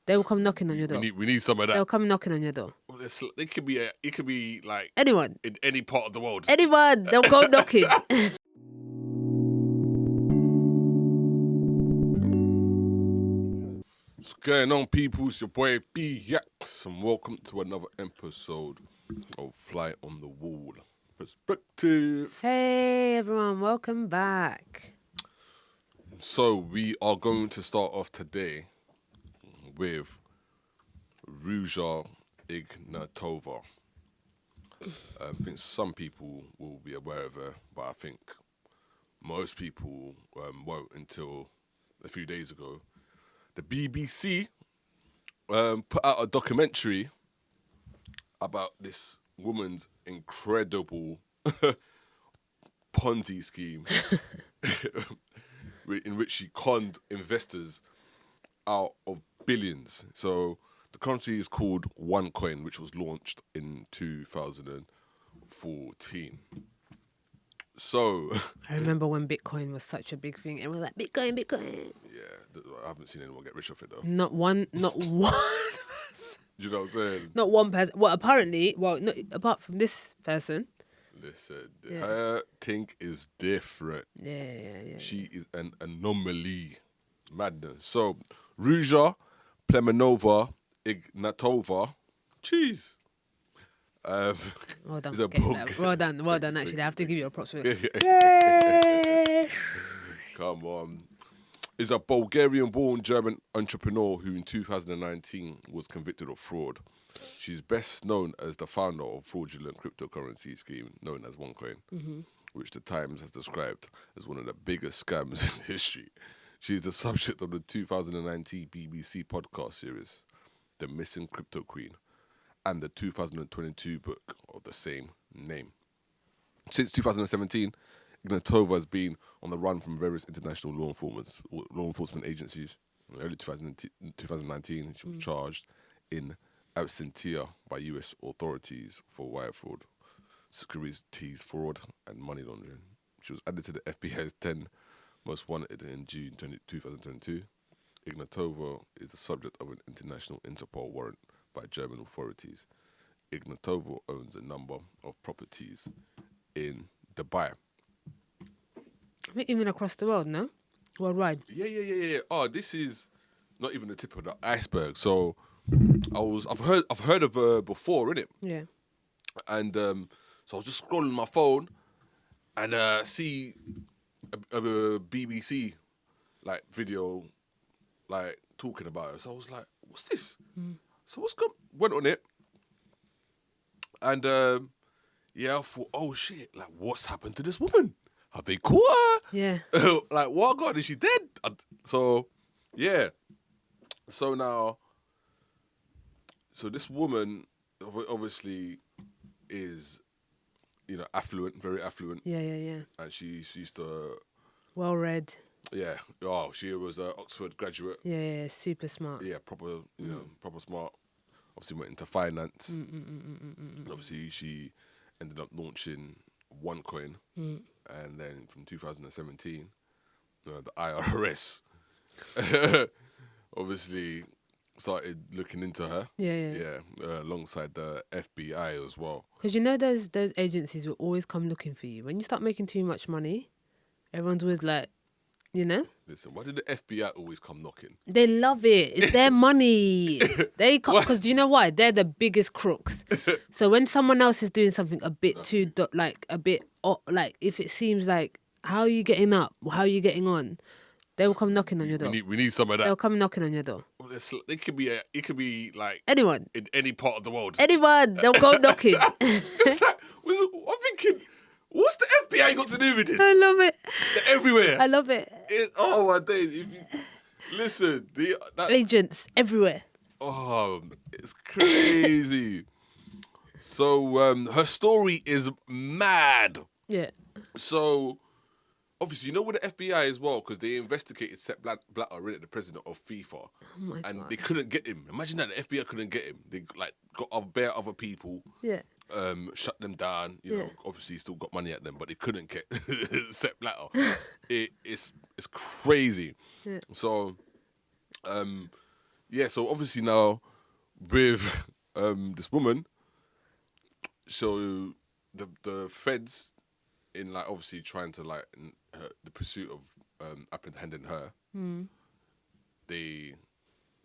They will come knocking on your door. We need some of that. They'll come knocking on your door. Well, it could be like Anyone. in any part of the world. Anyone. They'll go knocking. What's going on, people? It's your boy B-Yax, and welcome to another episode of Fly on the Wall Perspective. Hey, everyone. Welcome back. So, we are going to start off today with Ruja Ignatova. I think some people will be aware of her, but I think most people won't until a few days ago. The BBC put out a documentary about this woman's incredible Ponzi scheme in which she conned investors out of billions. So the currency is called OneCoin, which was launched in 2014. So I remember when Bitcoin was such a big thing. And we're like, Bitcoin. yeah, I haven't seen anyone get rich off it though. Not one. You know what I'm saying? Not one person. Well, apparently, no, apart from this person. Listen, her thing is different. Yeah. She is an anomaly. Madness. So, Ruja Ignatova, jeez. Well done. Well done. Actually, I have to give you a props for it. Come on. Is a Bulgarian-born German entrepreneur who in 2019 was convicted of fraud. She's best known as the founder of fraudulent cryptocurrency scheme known as OneCoin, which the Times has described as one of the biggest scams in history. She is the subject of the 2019 BBC podcast series, The Missing Crypto Queen, and the 2022 book of the same name. Since 2017, Ignatova has been on the run from various international law enforcement agencies. In early 2019, she was charged in absentia by US authorities for wire fraud, securities fraud, and money laundering. She was added to the FBI's 10 most wanted in June 2022. Ignatova is the subject of an international Interpol warrant by German authorities. Ignatova owns a number of properties in Dubai. I think even across the world, no? Worldwide. Yeah. Oh, this is not even the tip of the iceberg. So I've heard of her before, innit? Yeah. And so I was just scrolling my phone and see a BBC video talking about her. So I was like, what's this? So went on it. And I thought, oh shit, what's happened to this woman? Have they caught her? Yeah. What God, is she dead? So now, this woman obviously is, affluent, very affluent. Yeah. And she used to... Well read. Yeah. Oh, she was an Oxford graduate. Yeah, super smart. Yeah, proper smart. Obviously went into finance. Obviously, she ended up launching OneCoin. And then from 2017, the IRS obviously started looking into her. Yeah. Alongside the FBI as well. Because those agencies will always come looking for you. When you start making too much money, everyone's always like, Listen, why did the FBI always come knocking? They love it. It's their money. They because do you know why? They're the biggest crooks. So when someone else is doing something a bit too if it seems like, how are you getting up? How are you getting on? They will come knocking on your door. We need some of that. They'll come knocking on your door. Well, it could be like anyone in any part of the world. Anyone, they'll go knocking. I'm thinking, what's the FBI got to do with this? I love it. They're everywhere. I love it. Oh my days! Listen, agents everywhere. Oh, it's crazy. So her story is mad. Yeah. So obviously, with the FBI as well, because they investigated Sepp Blatter, the president of FIFA, oh my God. They couldn't get him. Imagine that the FBI couldn't get him. They got other people. Yeah. Shut them down. Obviously still got money at them, but they couldn't get Sepp Blatter. It's crazy. Yeah. So, yeah, so obviously now with this woman, so the feds in like obviously trying to like the pursuit of apprehending her, they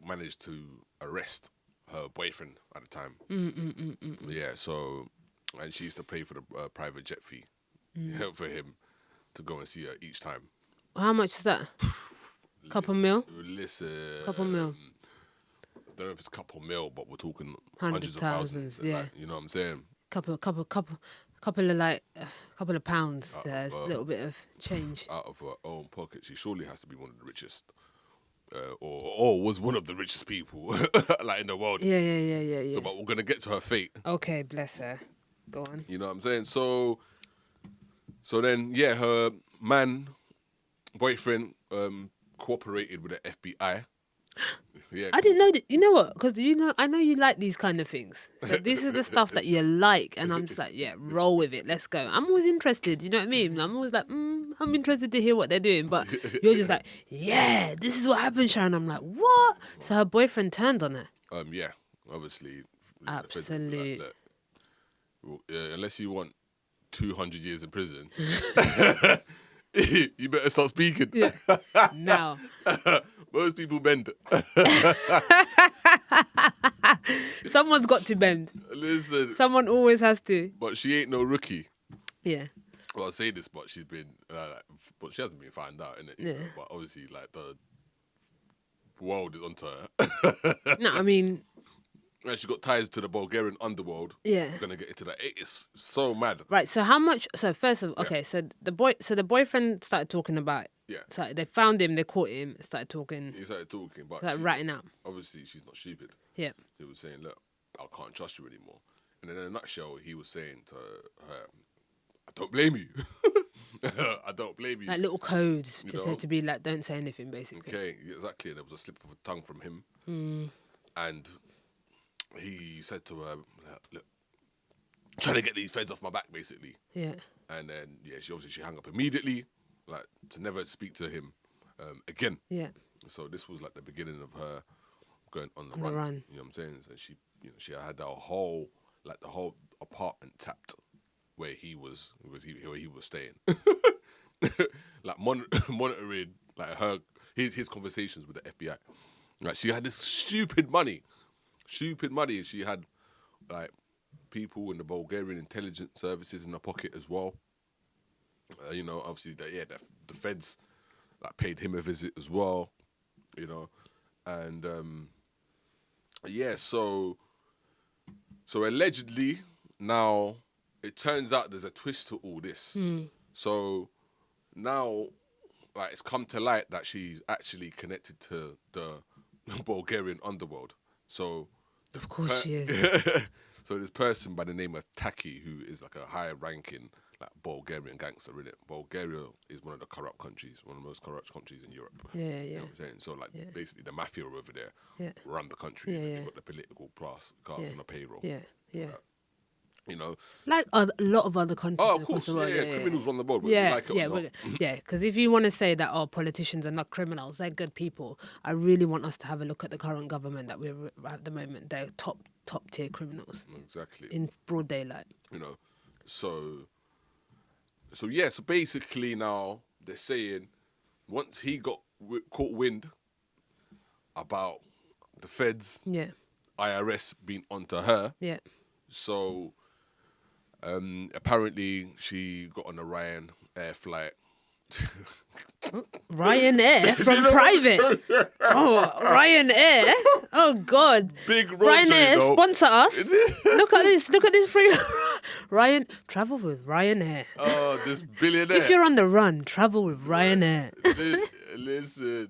managed to arrest her boyfriend at the time. Yeah, so and she used to pay for the private jet fee for him to go and see her each time. How much is that? Couple mil? Listen. Couple mil. I don't know if it's couple mil, but we're talking Hundreds hundreds of thousands. yeah. Like, you know what I'm saying? Couple of pounds. There's a little bit of change. Out of her own pocket. She surely has to be one of the richest. Or was one of the richest people like in the world. Yeah. So, but we're gonna get to her fate. Okay, bless her. Go on. You know what I'm saying? So then, yeah, her boyfriend, cooperated with the FBI. Yeah, I didn't know that. You know what? Because I know you like these kind of things. So this is the stuff that you like, and I'm just like, yeah, roll with it. Let's go. I'm always interested. You know what I mean? I'm always like, I'm interested to hear what they're doing. But you're just like, yeah, this is what happened, Sharon. I'm like, what? So her boyfriend turned on her. Yeah, obviously. Absolute. Unless you want 200 years in prison, you better start speaking. Yeah. Now. Most people bend. Someone's got to bend. Listen. Someone always has to. But she ain't no rookie. Yeah. Well, I say this, but she's been, but she hasn't been found out, innit? Yeah. But obviously, like, the world is onto her. No, I mean... And she got ties to the Bulgarian underworld. Yeah. We're gonna get into that. It's so mad. Right, so how much... So first of all, okay, so the boyfriend started talking about... Yeah. So they found him, they caught him, started talking... He started talking, but... Like, ratting out. Obviously, she's not stupid. Yeah. He was saying, look, I can't trust you anymore. And then in a nutshell, he was saying to her, I don't blame you. I don't blame you. Like little codes to be like, don't say anything, basically. Okay, exactly. And there was a slip of a tongue from him. And he said to her, look, trying to get these feds off my back, basically. Yeah. And then, she obviously hung up immediately, like, to never speak to him again. Yeah. So this was like the beginning of her going on the On run. the run. You know what I'm saying? So she had the whole apartment tapped where he was staying. Like monitoring like his conversations with the FBI. Like she had this stupid money. And she had like people in the Bulgarian intelligence services in her pocket as well. Obviously the feds like paid him a visit as well. And so allegedly now it turns out there's a twist to all this. So now like it's come to light that she's actually connected to the Bulgarian underworld. So Of course she is. So this person by the name of Taki, who is like a higher ranking like Bulgarian gangster, really. Bulgaria is one of the corrupt countries, one of the most corrupt countries in Europe. Yeah. You know what I'm saying? So like basically the mafia over there run the country. Yeah, They've got the political class on the payroll. Yeah. Like a lot of other countries. Oh, of course, the world. criminals run the world. Whether you like it or not. Because if you want to say that politicians are not criminals, they're good people, I really want us to have a look at the current government that we're at the moment. They're top tier criminals. Exactly. In broad daylight. So basically now they're saying once he got caught wind about the feds, IRS being onto her, so apparently she got on a Ryanair flight. Ryanair from private. Ryanair. Oh God. Big Roger, Ryanair sponsor us. Look at this free. Travel with Ryanair. Oh, this billionaire. If you're on the run, travel with Ryanair. Listen.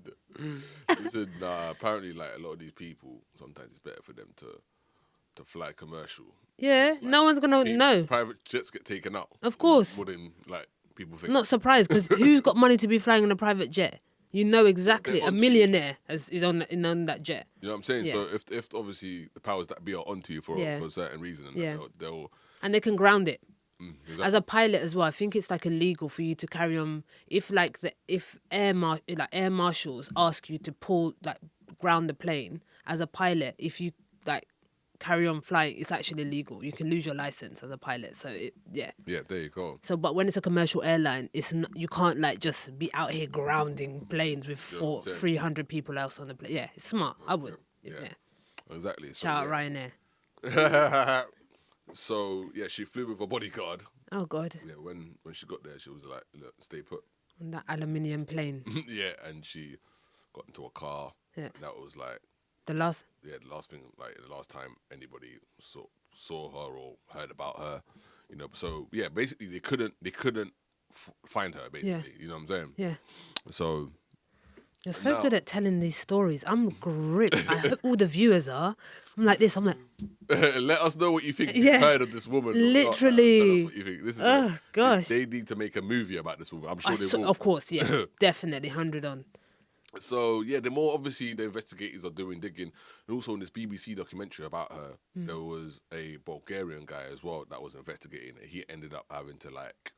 Nah. Apparently, like a lot of these people, sometimes it's better for them to fly commercial. Yeah, like, no one's gonna know. Private jets get taken out. Of course. More than like people think. Not surprised because who's got money to be flying on a private jet? You know exactly. A millionaire is on that jet. You know what I'm saying? Yeah. So if obviously the powers that be are onto you for a certain reason, they'll and they can ground it. Exactly. As a pilot as well, I think it's like illegal for you to carry on if air marshals ask you to ground the plane as a pilot, if you like carry on flying, it's actually illegal. You can lose your license as a pilot. So Yeah, there you go. So, but when it's a commercial airline, it's not, you can't like just be out here grounding planes with 300 people else on the plane. Yeah, it's smart. I would. Yeah. Exactly. So, Shout out Ryanair. So yeah, she flew with a bodyguard. Oh God. Yeah, when she got there, she was like, "Look, stay put." On that aluminium plane. Yeah, and she got into a car. Yeah. And that was like the last thing, like the last time anybody saw her or heard about her. You know, so yeah, basically they couldn't find her. Basically, you know what I'm saying? Yeah. So. You're so good at telling these stories. I'm gripped. I hope all the viewers are. I'm like this. I'm like. Let us know what you think you've heard of this woman. Literally. Tell us what you think. This is gosh. They need to make a movie about this woman. I'm sure they will. Of course, yeah. Definitely. 100 on. So, yeah, the more obviously the investigators are doing digging. And also in this BBC documentary about her, there was a Bulgarian guy as well that was investigating it. He ended up having to, like,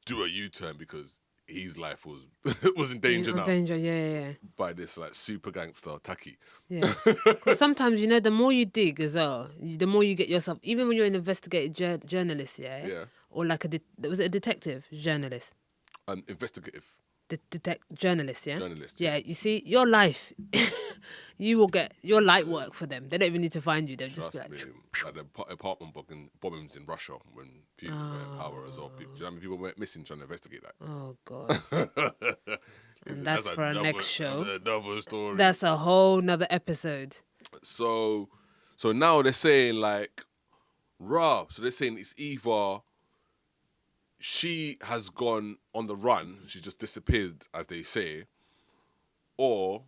do a U-turn because his life was in danger now. Yeah. By this like super gangster Taki. Yeah. Because sometimes, you know, the more you dig as well, the more you get yourself. Even when you're an investigative journalist, yeah. Or like was it a detective journalist? Investigative. Journalist, yeah. Journalist. Yeah. You see, your life, you will get your light work for them. They don't even need to find you. They'll just be like. Like the apartment bombings in Russia when people were in power as well. Do you know how many people went missing trying to investigate that? Oh God. And that's for our next show. Another story. That's a whole nother episode. So now they're saying like, so they're saying it's either she has gone on the run, she just disappeared, as they say, or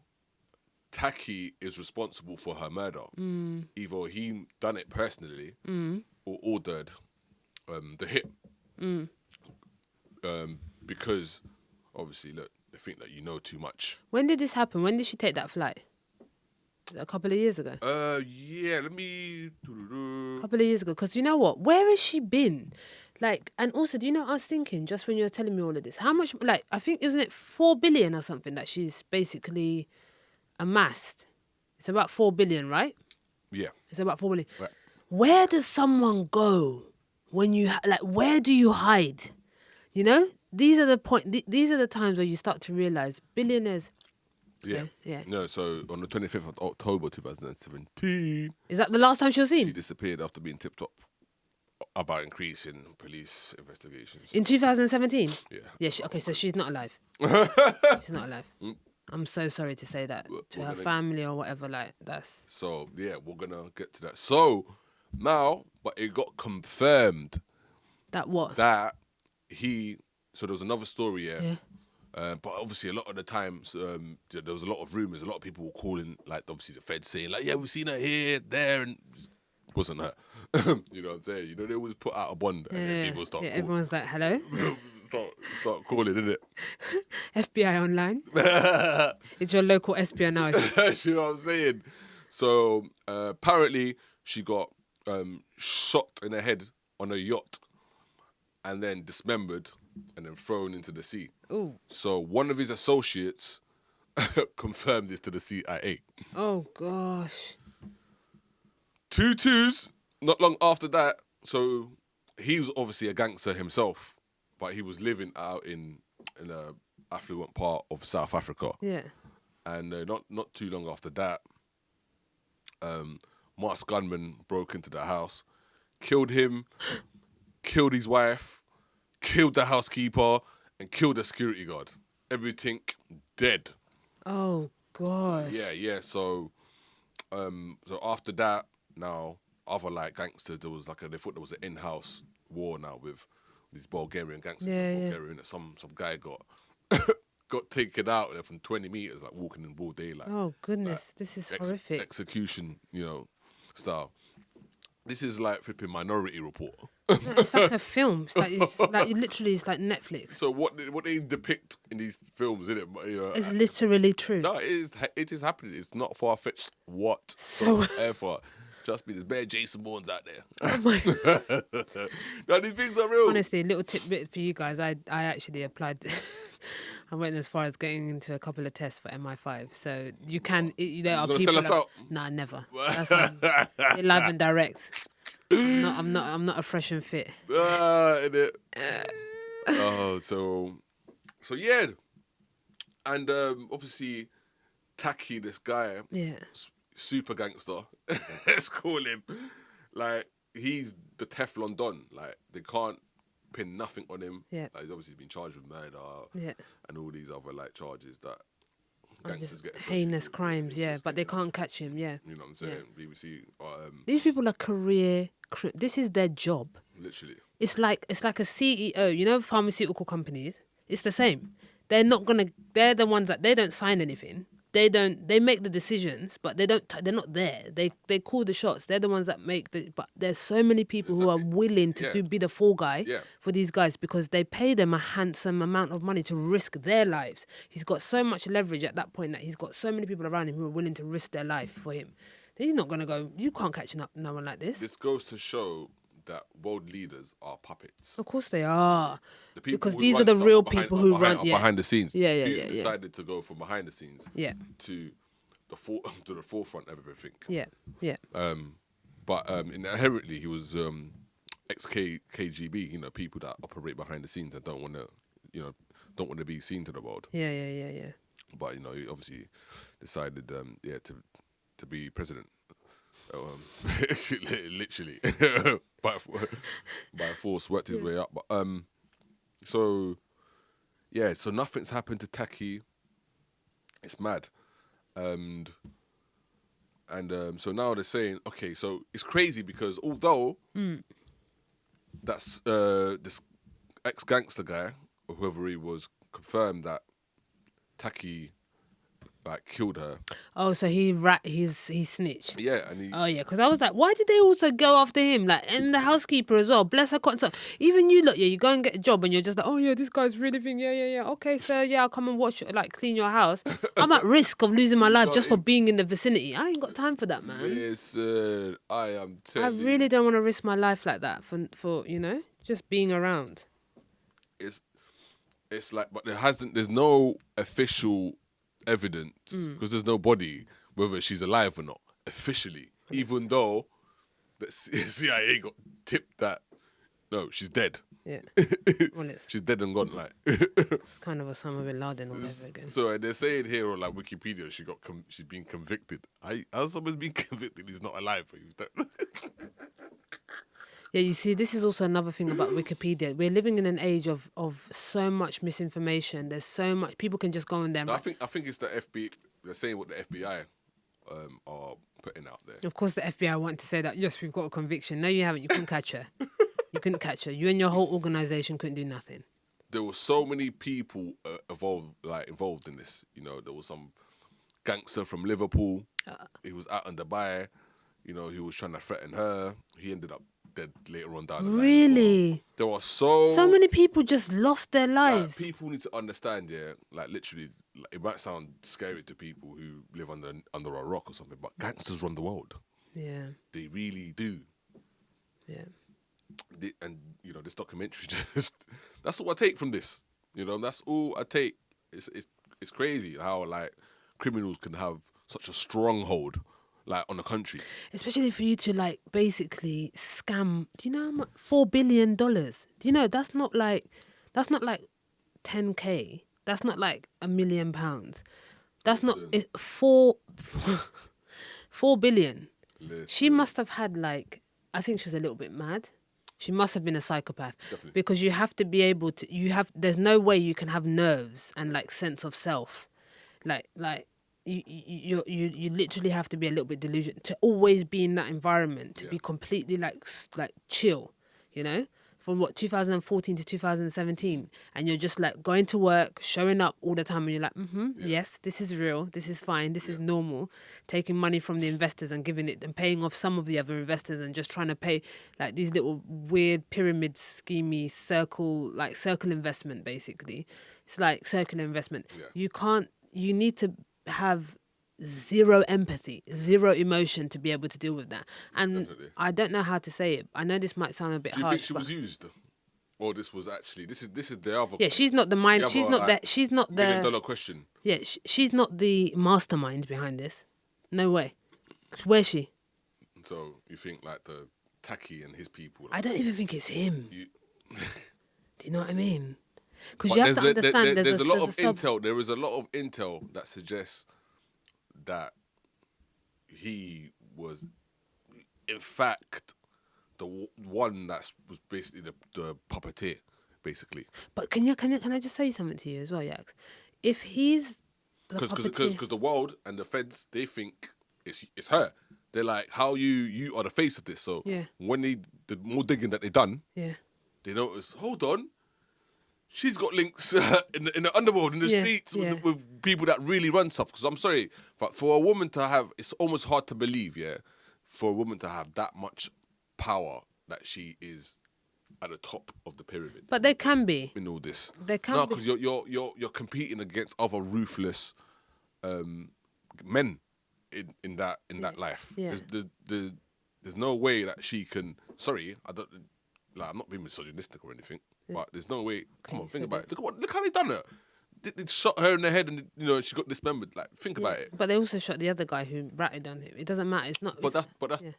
Taki is responsible for her murder. Either he done it personally or ordered the hit. Because obviously, look, they think that you know too much. When did this happen? When did she take that flight? A couple of years ago? Yeah, let me... A couple of years ago. Because you know what? Where has she been? Like, and also, do you know what I was thinking, just when you were telling me all of this? How much, like, I think, isn't it 4 billion or something that she's basically amassed? It's about 4 billion, right? Yeah. It's about 4 billion. Right. Where does someone go when you, where do you hide? You know? These are these are the times where you start to realise billionaires. Yeah. Yeah. No, so on the 25th of October 2017... Is that the last time she was seen? She disappeared after being tipped up about increase in police investigations. In 2017? Yeah. Yeah, so she's not alive. She's not alive. I'm so sorry to say that to her family or whatever, like, that's... So, yeah, we're going to get to that. So, now, but it got confirmed... That what? That so there was another story, yeah. But obviously, a lot of the times, there was a lot of rumours. A lot of people were calling, like, obviously, the Feds saying, like, yeah, we've seen her here, there, and it wasn't her. You know what I'm saying? You know, they always put out a bond, and then people start calling. Everyone's like, hello? start calling, innit? FBI online. It's your local espionage. You know what I'm saying? So, apparently, she got shot in the head on a yacht and then dismembered and then thrown into the sea. Ooh. So one of his associates confirmed this to the CIA. Oh, gosh. 2-2s, not long after that. So he was obviously a gangster himself, but he was living out in a affluent part of South Africa. Yeah. And not too long after that, masked gunman broke into the house, killed him, killed his wife, killed the housekeeper, and killed the security guard. Everything dead. Oh, gosh. Yeah. So after that, now other like gangsters, there was like they thought there was an in-house war now with these Bulgarian gangsters. Bulgarian, that some guy got taken out and from 20 meters, like walking in broad daylight. Oh goodness, this is horrific. Execution, style. This is like flipping Minority Report. No, it's like a film. It's like literally, it's like Netflix. So what they depict in these films, isn't it? It's literally true. No, it is happening. It's not far fetched whatsoever. Do you know Trust me, there's bare Jason Bournes out there. Oh my No, these things are real. Honestly, little tidbit for you guys. I actually applied. I went as far as getting into a couple of tests for MI5. So you can. There are gonna people. sell us out? Nah, never. That's live and direct. I'm not a fresh and fit. Innit? So yeah, and obviously, Taki, this guy, Yeah. super gangster. Let's call him. Like he's the Teflon Don. Like they can't pin nothing on him. Yeah. Like, he's obviously been charged with murder. Yeah. And all these other like charges that Or gangsters just get. heinous crimes. It's Yeah, just but they heinous. can't catch him. Yeah. You know what I'm saying? BBC. These people are this is their job. Literally. It's like a CEO. You know, pharmaceutical companies. It's the same. They're not gonna. They're the ones that they don't sign anything. They make the decisions, but they're not there. They call the shots. They're the ones that make but there's so many people who are willing to be the fall guy for these guys because they pay them a handsome amount of money to risk their lives. He's got so much leverage at that point that he's got so many people around him who are willing to risk their life for him. He's not going to go, you can't catch no one like this. This goes to show that world leaders are puppets. Of course they are. The people Because who these run are the stuff real behind- people who behind- run behind the scenes. Yeah. Decided to go from behind the scenes to the forefront of everything. Yeah. But inherently he was ex-KGB, people that operate behind the scenes and don't want to be seen to the world. Yeah. But he obviously decided to be president. Literally by force, worked his way up. But so nothing's happened to Taki. It's mad. And so now they're saying, okay, so it's crazy because although that's this ex-gangster guy, or whoever he was, confirmed that Taki killed her. Oh, so he snitched. Yeah, and he. Oh yeah, because I was like, why did they also go after him? And the housekeeper as well. Bless her cotton. So even you look, you go and get a job, and you're just like, oh yeah, this guy's really thing. Yeah. Okay, sir, I'll come and watch, clean your house. I'm at risk of losing my life just for being in the vicinity. I ain't got time for that, man. Listen, I am I telling you. really don't want to risk my life like that for just being around. It's like, but there's no official evidence because there's no body whether she's alive or not officially, even though the CIA got tipped that no, she's dead. Yeah. Well, she's dead and gone. It's kind of Osama bin Laden all over again. So they're saying here on Wikipedia she's been convicted. How someone's been convicted? He's not alive for you. Yeah, you see, this is also another thing about Wikipedia. We're living in an age of so much misinformation. There's so much people can just go in there. No, I think it's the FBI. They're saying what the FBI are putting out there. Of course, the FBI want to say that yes, we've got a conviction. No, you haven't. You couldn't catch her. You couldn't catch her. You and your whole organization couldn't do nothing. There were so many people involved in this. There was some gangster from Liverpool. He was out in Dubai. He was trying to threaten her. He ended up dead later on down the line. Really? There were so many people just lost their lives. People need to understand, literally, it might sound scary to people who live under a rock or something, but gangsters run the world. Yeah. They really do. Yeah. This documentary that's all I take from this. That's all I take. It's crazy how criminals can have such a stronghold on a country, especially for you to basically scam. Do you know how much? $4 billion. Do you know that's not like 10K. That's not like £1 million. That's not. It's 4 billion. Listen. She must have had I think she was a little bit mad. She must have been a psychopath. Definitely. Because you have to be able to. There's no way you can have nerves and sense of self, You literally have to be a little bit delusional to always be in that environment, to be completely chill, from 2014 to 2017, and you're just going to work, showing up all the time, and you're yes, this is real, this is fine, this is normal, taking money from the investors and giving it and paying off some of the other investors and just trying to pay these little weird pyramid schemey circle investment basically. It's like circular investment. You need to have zero empathy, zero emotion to be able to deal with that. And Definitely. I don't know how to say it. I know this might sound a bit Do you harsh. think she but was used, or this was actually this is the other? yeah, she's not the mind. the She's other, not like, that. She's not $1 the. million question. Yeah, she's not the mastermind behind this. No way. Where's she? So you think like the Taki and his people? I don't even think it's him. You, Do you know what I mean? Because but you have to understand. there's a lot of sub- intel. There is a lot of intel that suggests that he was, in fact, the one that was basically the puppeteer, basically. But can I just say something to you as well, Yax? If he's the puppeteer, Because the world and the feds, they think it's her. They're like, how you are the face of this. So Yeah. when the more digging that they done, yeah, they notice, hold on, she's got links in the underworld, in the Yeah, streets, yeah. with people that really run stuff. Because I'm sorry, but for a woman to have, it's almost hard to believe, yeah, for a woman to have that much power that she is at the top of the pyramid but they can be. in all this. They can No, be. because you're competing against other ruthless men in that life. Yeah. There's no way that she can. Sorry, I don't. Like, I'm not being misogynistic or anything, but there's no way. Come on, think about it. Look how they done her. They shot her in the head, and she got dismembered. Like, think about it. But they also shot the other guy who ratted on him. It doesn't matter. It's not. But it's-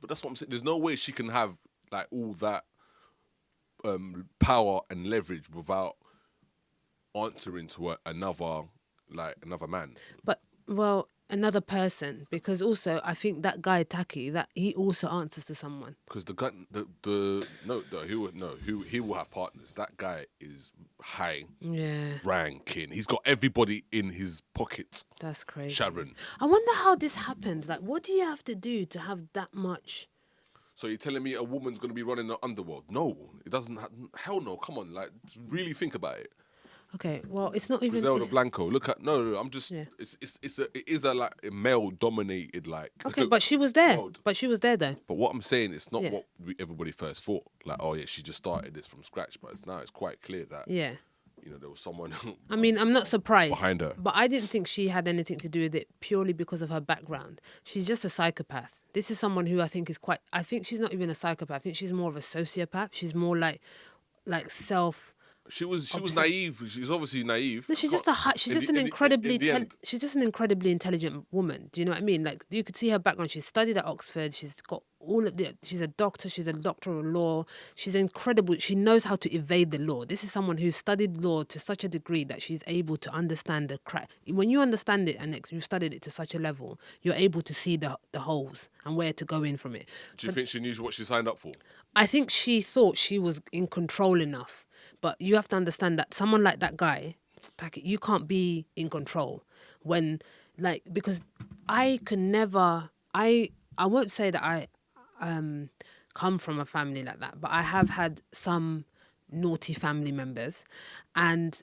that's what I'm saying. There's no way she can have like all that power and leverage without answering to another man. But well, another person, because also I think that guy Taki, that he also answers to someone. Because he will have partners. That guy is high Yeah, ranking. He's got everybody in his pockets. that's crazy. Sharon. I wonder how this happens. Like, what do you have to do to have that much? So you're telling me a woman's going to be running the underworld? No, it doesn't. Hell no. Come on, like really think about it. Okay, well, it's not even. Griselda Blanco. Look at no. I'm just. Yeah. It is a like a male dominated like. Okay, but she was there. world. But she was there though. But what I'm saying, it's not Yeah. what everybody first thought. Like, oh yeah, she just started this from scratch. But it's quite clear that Yeah. there was someone. I mean, I'm not surprised. Behind her. But I didn't think she had anything to do with it purely because of her background. She's just a psychopath. This is someone who I think is quite. I think she's not even a psychopath. I think she's more of a sociopath. She's more like self. She was naive. She's obviously naive. No, she's just she's just an incredibly intelligent woman. Do you know what I mean? Like, you could see her background. She's studied at Oxford. She's got she's a doctor. She's a doctor of law. She's incredible. She knows how to evade the law. This is someone who studied law to such a degree that she's able to understand the crack. When you understand it and you've studied it to such a level, you're able to see the holes and where to go in from it. Do you think she knew what she signed up for? I think she thought she was in control enough. But you have to understand that someone like that guy, you can't be in control because I can never, I won't say that I come from a family like that, but I have had some naughty family members, and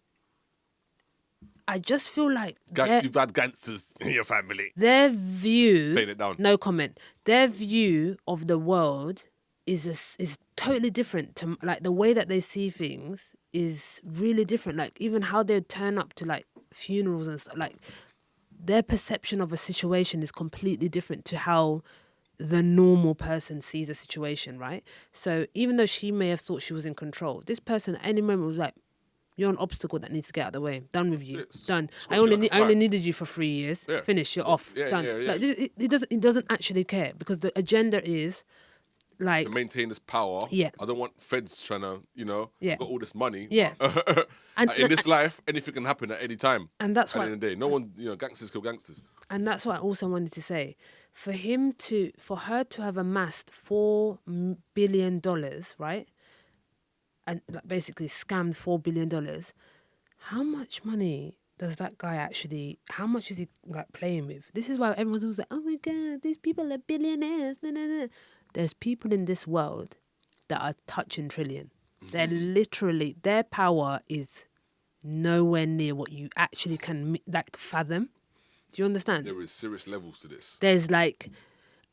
I just feel like You've had gangsters in your family. their view, Playing it down. no comment, their view of the world is totally different to like the way that they see things is really different. Like, even how they turn up to like funerals and stuff, like their perception of a situation is completely different to how the normal person sees a situation, right? So even though she may have thought she was in control, this person at any moment was like, you're an obstacle that needs to get out of the way. Done with you. Done. I only needed you for 3 years. Yeah. Finish. You're off. Yeah, Done. yeah, yeah. Like, it doesn't actually care, because the agenda is like, To maintain this power. Yeah. I don't want feds trying to, Yeah. got all this money. Yeah. And- in this life, anything can happen at any time. And that's at why- the end of the day, no one, gangsters kill gangsters. and that's what I also wanted to say. For her to have amassed $4 billion, right? And like basically scammed $4 billion. How much money does that guy actually? How much is he like playing with? This is why everyone's always like, "Oh my God, these people are billionaires." No, no, no. There's people in this world that are touching trillion. They're literally, their power is nowhere near what you actually can like fathom. Do you understand? There is serious levels to this. There's like,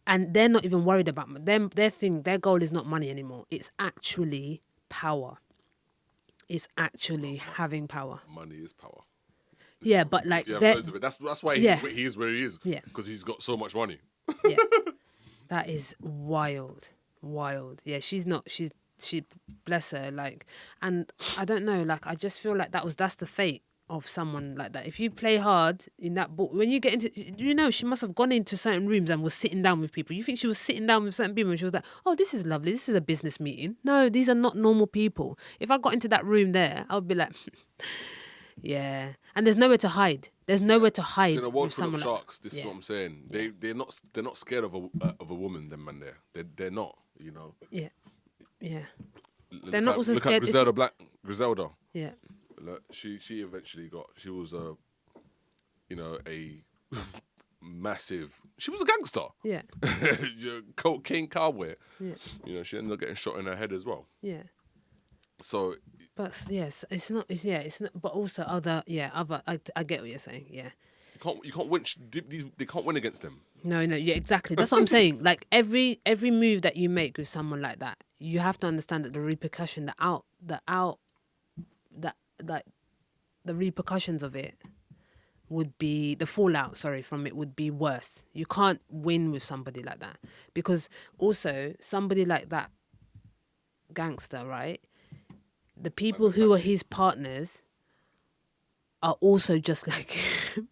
and they're not even worried about them. Their goal is not money anymore. It's actually power. It's actually having power. Money is power. Yeah, but like You have they're loads of it. That's why Yeah. he is where he is. Yeah. Because he's got so much money. yeah, that is wild. Yeah, she bless her, like, and I don't know, like, I just feel like that's the fate of someone like that. If you play hard in that book, when you get into, you know, she must have gone into certain rooms and was sitting down with people. You think she was sitting down with certain people and she was like, oh, this is lovely, this is a business meeting. No, these are not normal people. If I got into that room there, I would be like, yeah. And there's nowhere to hide. There's nowhere to hide In a world with full of someone sharks, like this is what I'm saying. They're not scared of a woman. Them man, they're not. You know. Yeah, yeah. They're not also look scared- at it's Griselda. Yeah. Look, she eventually got. She was a massive. She was a gangster. Yeah. Cocaine cowboy. Yeah. You know, she ended up getting shot in her head as well. Yeah. So But yes, it's not. It's not. But also other. I get what you're saying. Yeah. you can't win. They can't win against them. No. Yeah. Exactly. That's what I'm saying. Like every move that you make with someone like that, you have to understand that the repercussion, the repercussions of it would be the fallout. Sorry, from it would be worse. You can't win with somebody like that because also somebody like that gangster, right? The people who are his partners are also just like him,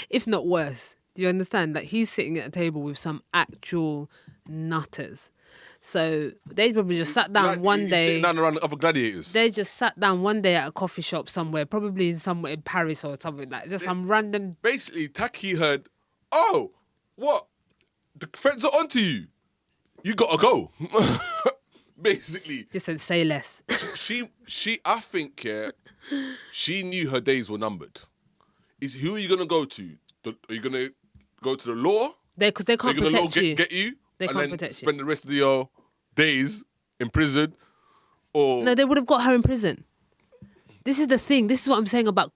if not worse. Do you understand? Like he's sitting at a table with some actual nutters. So they probably just sat down one day. Sitting down around other gladiators. They just sat down one day at a coffee shop somewhere, probably somewhere in Paris or something like that. Just some random. Basically, Taki heard, oh, what? The feds are onto you. You gotta go. Basically. Just said, say less. I think, yeah, she knew her days were numbered. Who are you gonna go to? Are you gonna go to the law? Because they can't Are you gonna protect you. Get you? They and can't then protect you. spend the rest of your days in prison? Or No, they would have got her in prison. This is the thing. This is what I'm saying about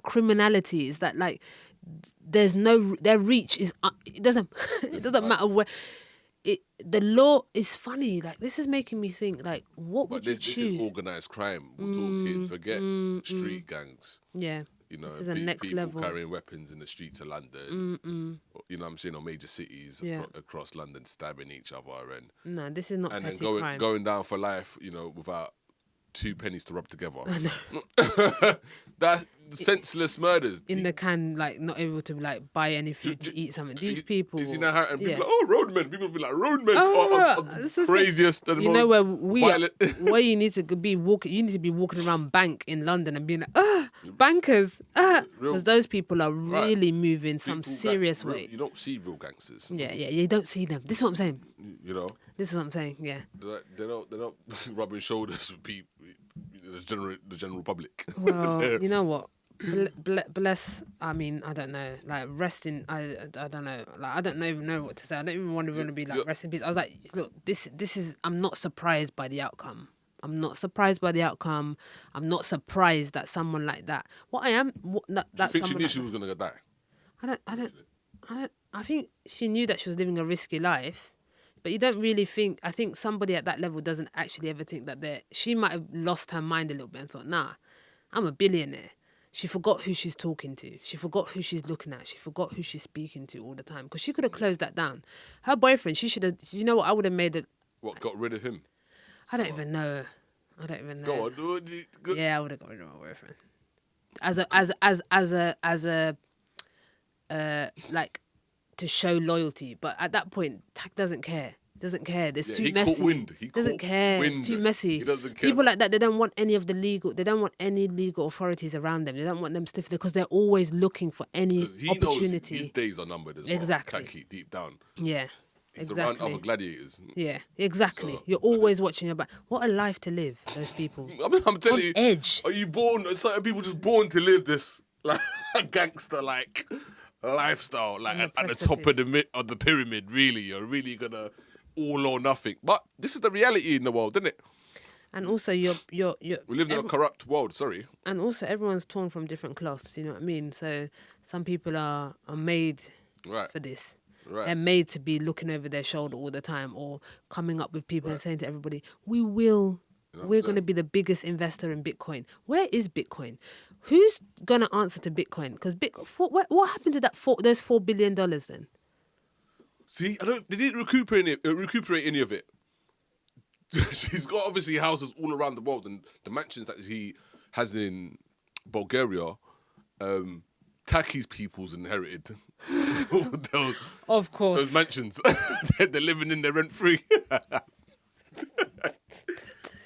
criminality. Is that like their reach is it doesn't matter where. The law is funny. Like this is making me think. Like what would you choose? This is organised crime. We're talking. Forget street gangs. Yeah. You know, this is a next people level. carrying weapons in the streets of London. You know what I'm saying? Or major cities across London, stabbing each other no, this is not and petty then crime. going down for life. You know, without 2 pennies to rub together. That's senseless murders. In the can, like not able to like buy any food to eat something. These people. You see now how and people like, oh, roadmen. People be like, roadmen are the craziest and you most know where violent. where you need to be walking. You need to be walking around Bank in London and being like, bankers, because those people are really moving some serious way. You don't see real gangsters. Yeah, you don't see them. This is what I'm saying. You know. This is what I'm saying. Yeah. They're not rubbing shoulders with people, the general public. Well, you know what? Bless. I mean, I don't know. Like resting. I don't know. Like I don't even know what to say. I don't even want to be like rest in peace. I was like, look, this is. I'm not surprised by the outcome. I'm not surprised that someone like that. What I am. That I think she someone knew like she was gonna die. I think she knew that she was living a risky life. But you don't really think. I think somebody at that level doesn't actually ever think that she might have lost her mind a little bit and thought, nah, I'm a billionaire. She forgot who she's talking to. She forgot who she's looking at. She forgot who she's speaking to all the time. Because she could have closed that down. Her boyfriend, she should have. You know what? I would have made it. What, got rid of him? I don't even know. Go on. Yeah, I would have got rid of my boyfriend. As a like to show loyalty, but at that point, Tak doesn't care. There's too messy. Caught wind. Doesn't care. Wind. It's too messy. He doesn't care. People like that, they don't want any legal authorities around them. They don't want them sniffing because they're always looking for any opportunity. Knows his days are numbered as well. Exactly. Taki, deep down. Yeah. He's exactly. around other gladiators. Yeah, exactly. So, you're always watching your back. What a life to live, those people. I'm telling you. Edge. Are you born? Certain people just born to live this like gangster like lifestyle, like at the top of the pyramid. Really, you're really gonna all or nothing. But this is the reality in the world, isn't it? And also, we live in a corrupt world. Sorry. And also, everyone's torn from different cloths. You know what I mean? So some people are made for this. Right. They're made to be looking over their shoulder all the time, or coming up with people and saying to everybody, "We will we're going to be the biggest investor in Bitcoin. Where is Bitcoin? Who's going to answer to Bitcoin? Because what happened to those $4 billion then? See, they didn't recuperate any of it. She's got obviously houses all around the world, and the mansions that he has in Bulgaria, Taki's people's inherited. Of course. Those mansions. They're living in there rent-free.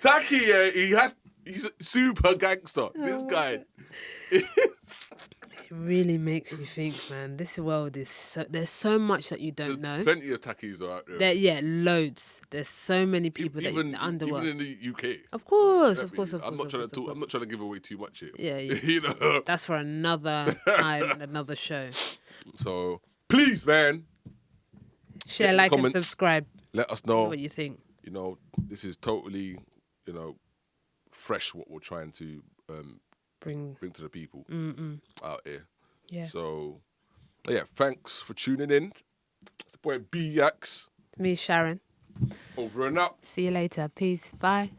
Taki, he's a super gangster. This guy. It really makes you think, man. This world is there's so much that you don't know. Plenty of Takis are out there. Loads. There's so many people even, that underworld. Even in the UK. Of course. I'm not trying to give away too much here. Yeah. You know. That's for another time and another show. So please, man. Share, like, and subscribe. Let us know what you think. You know, this is totally, fresh what we're trying to bring to the people out here. Yeah. So, thanks for tuning in. It's the boy B-Yax. It's me, Sharon. Over and out. See you later. Peace. Bye.